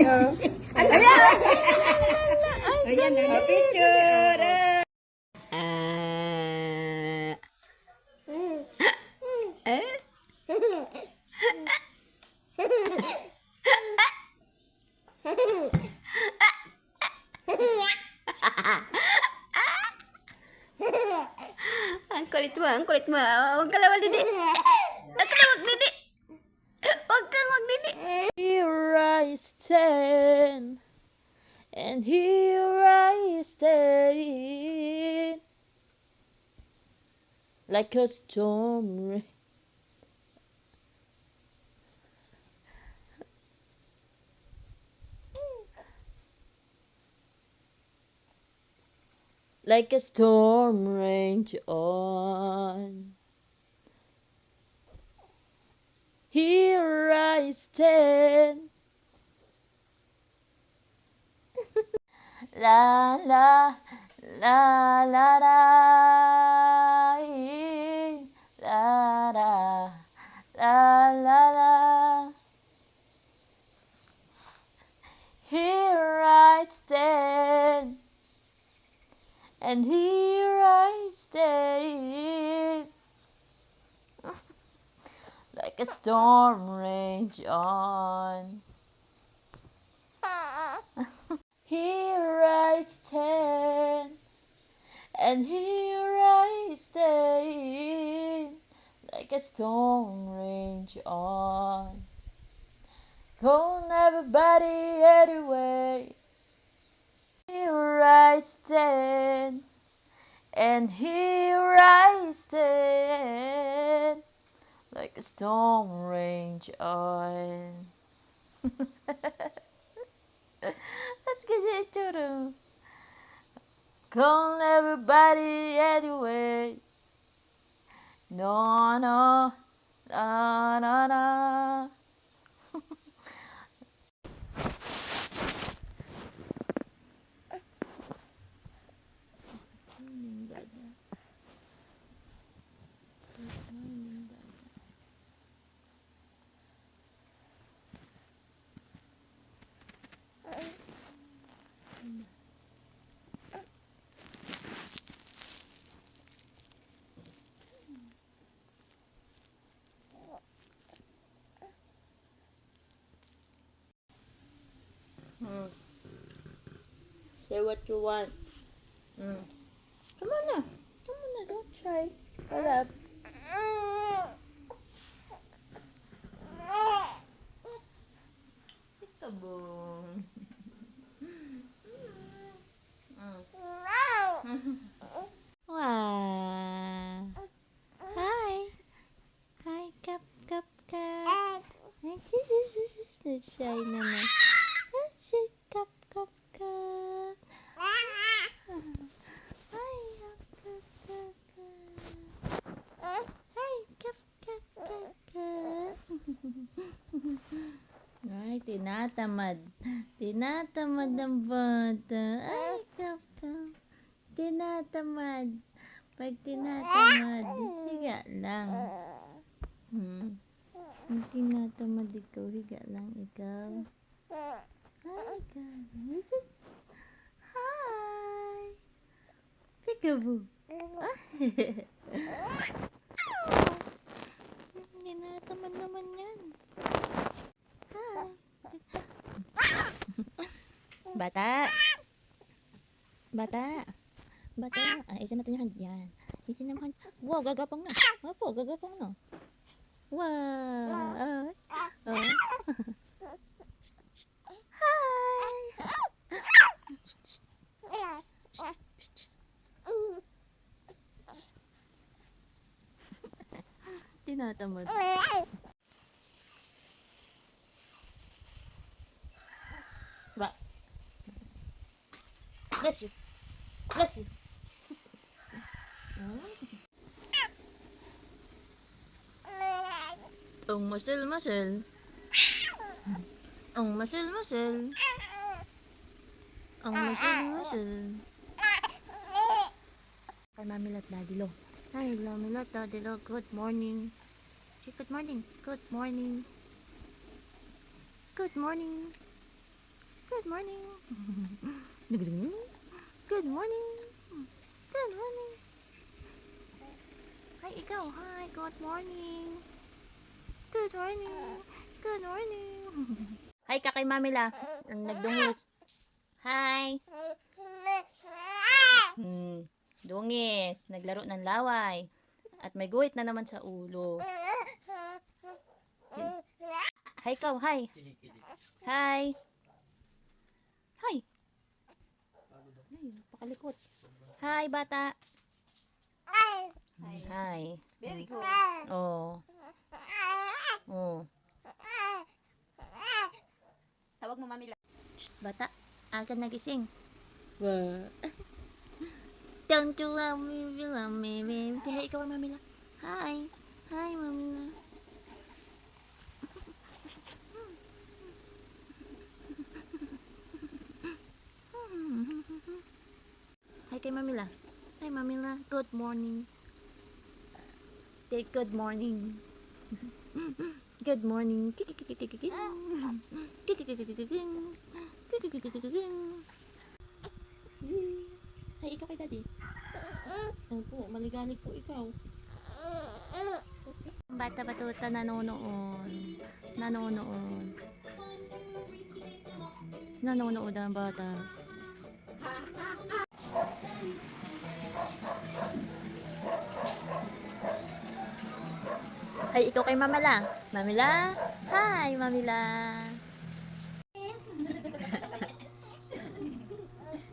Ayan! Ayan, picture! Ang kulit mo, ang kulit mo. Huwag ka lawal, Didi. Huwag ka lawal, Didi. Huwag kang wag, Didi. Here I stand, and here I stay, like a storm rain. Like a storm rage on. Here I stand. La la la la la la la la la la. Here I stand, and here I stay, like a storm rage on. Here I stand, and here I stay, like a storm rage on. Calling everybody anyway. Here I stand, and here I stand, like a storm rage on. Let's get into the calling everybody anyway. No, no, no, no, no. Say what you want. Come on now. Come on now. Don't try. Hold up. Peekaboo. Wow. Hi. Hi, cup, cup, cup. Shy naman. Shy, cup, cup, cup. Hi, cup, cup, cup, cup. Hi, cup, cup, cup, cup. Ay, tinatamad. Tinatamad ng bata. Ay, cup, cup. Tinatamad. Pag tinatamad, higa lang. Pag tinatamad ikaw, higa lang ikaw. Hi, guys. Hi. Peekaboo. Tinatamad naman yan. Hi. Bata. Bata. Bata. Isa natin yung hand. Yan. Isa naman. Wow, gagapang na. Opo, gagapang na. Wow. Hi. Tinatamad. Ba. Bless you. Bless you. Ang muscle. Ang muscle. Ang muscle. Kay Mami Lot Daddy Lo. Hi, Mami Lot Daddy Lo. Good morning. Say good morning. Good morning. Good morning. morning. Good morning. Good morning. Hi, ikaw. Hi, good morning. Good morning. Good morning. Hi ka kay Mamila. Nagdungis. Hi. Dungis. Naglaro ng laway. At may guhit na naman sa ulo. Hi ikaw. Hi. Hi. Hi. Ay, pakalikot. Hi, bata. Hi. Very good. Oh. Oh. Tawag mo mami. Shh, bata. Agad nagising. Wow. Don't you love me, baby. Sige, ikaw ang Mamila. Hi. Hi, Mamila. Hi kay Mamila. Hi, Mamila. Good morning. Say good morning. Good morning. Hi, ikaw kay Daddy. Opo, maligalig po ikaw. Bata batuta nanonood. Nanonood. Nanonood ang bata. Ay, ikaw kay Mamala. Mamila. Hi, Mamila.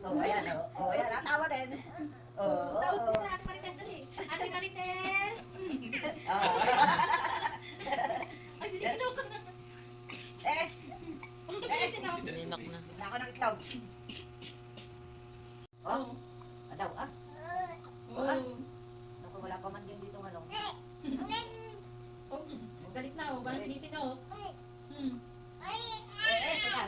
Oh, ayan, oh. Oh, ayan, natawa din. Oh, Tawag oh, si Ate Marites dali. Ate Marites! oh. Ay, sinisinaw ko na. Eh, Sinisinaw. Sinok na. nako ng itlog. Oh, adaw, ah. Oh. Naku, wala pa man din dito ano. Oh, galit na oh. Parang sinisinaw. Teka,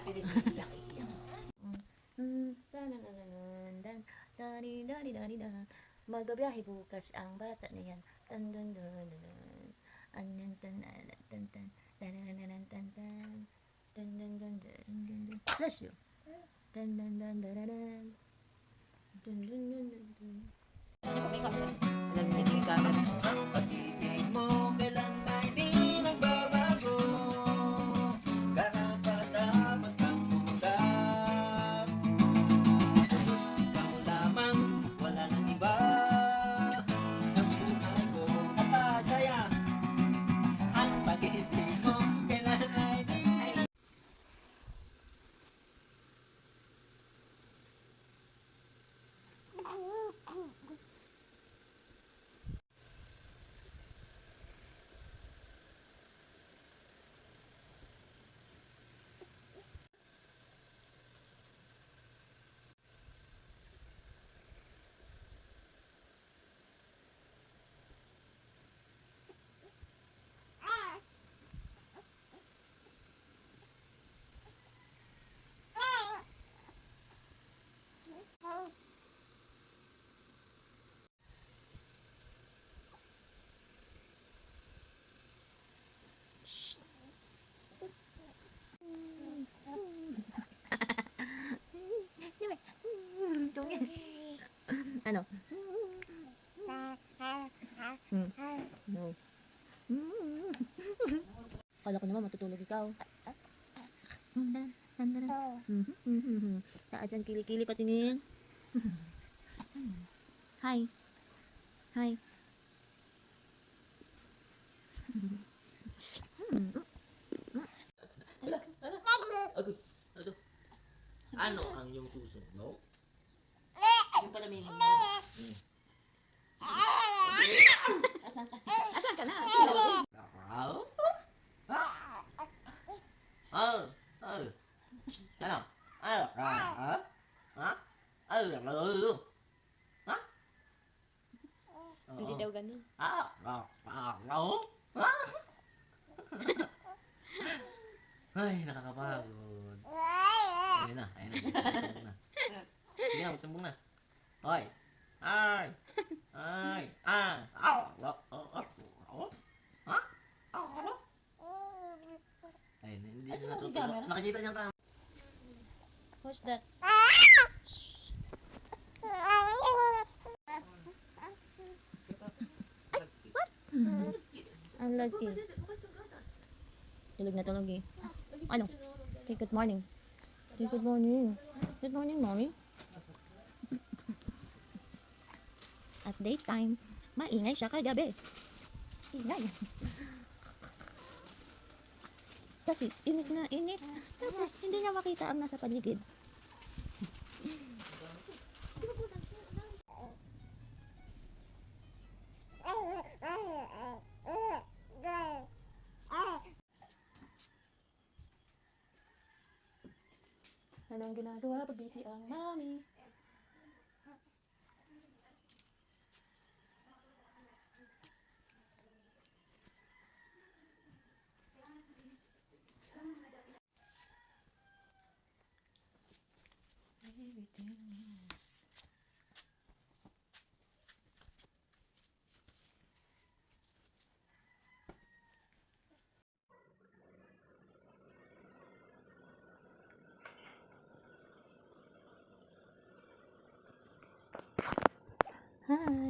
iyak. Magbabiyahe bukas ang bata na yan. Tan tan tan tan. Anyan tan tan tan tan. Tan tan tan tan tan. Tan tan tan tan tan. Bless you. Tan tan tan tan tan. Tan tan tan tan. Alam niyo, hindi ka kami. Ang pag-ibig mo kailan ba hindi nagbabago? Karapat-dapat kang tumanggap. Halos ikaw lamang, wala nang iba. Sa buhay ko katasaya. Ang pag-ibig mo kailan ba hindi nagbabago? Ano? No. Kala ko naman matutulog ikaw. Kaadyan kili-kili pati niya. Hi. Hi. Agad, ano? Ano ang iyong susunod? Yung pala may mo. Asan ka? Asan ka na? Ah? Oh, oh. Ano? Ano? Ha? Ha? Ano? Ha? Hindi daw ganun. Ha? Ay, nakakapagod. Ayun na, ayun na. Magsambong na. Sige na, magsambong na. Hoy! Ay! Ay! Ah! Ha? Ayun, hindi Ay, na sino si natutuwa. camera? Nakikita niya ka. What's that? Ang lagi. Tulog na tulog eh. Ano? Say good morning. Say good morning. Good morning, mommy. At daytime, maingay siya kagabi. Ingay. Kasi init na init. Tapos hindi niya makita ang nasa paligid. Anong ginagawa pag busy ang mami? Hi.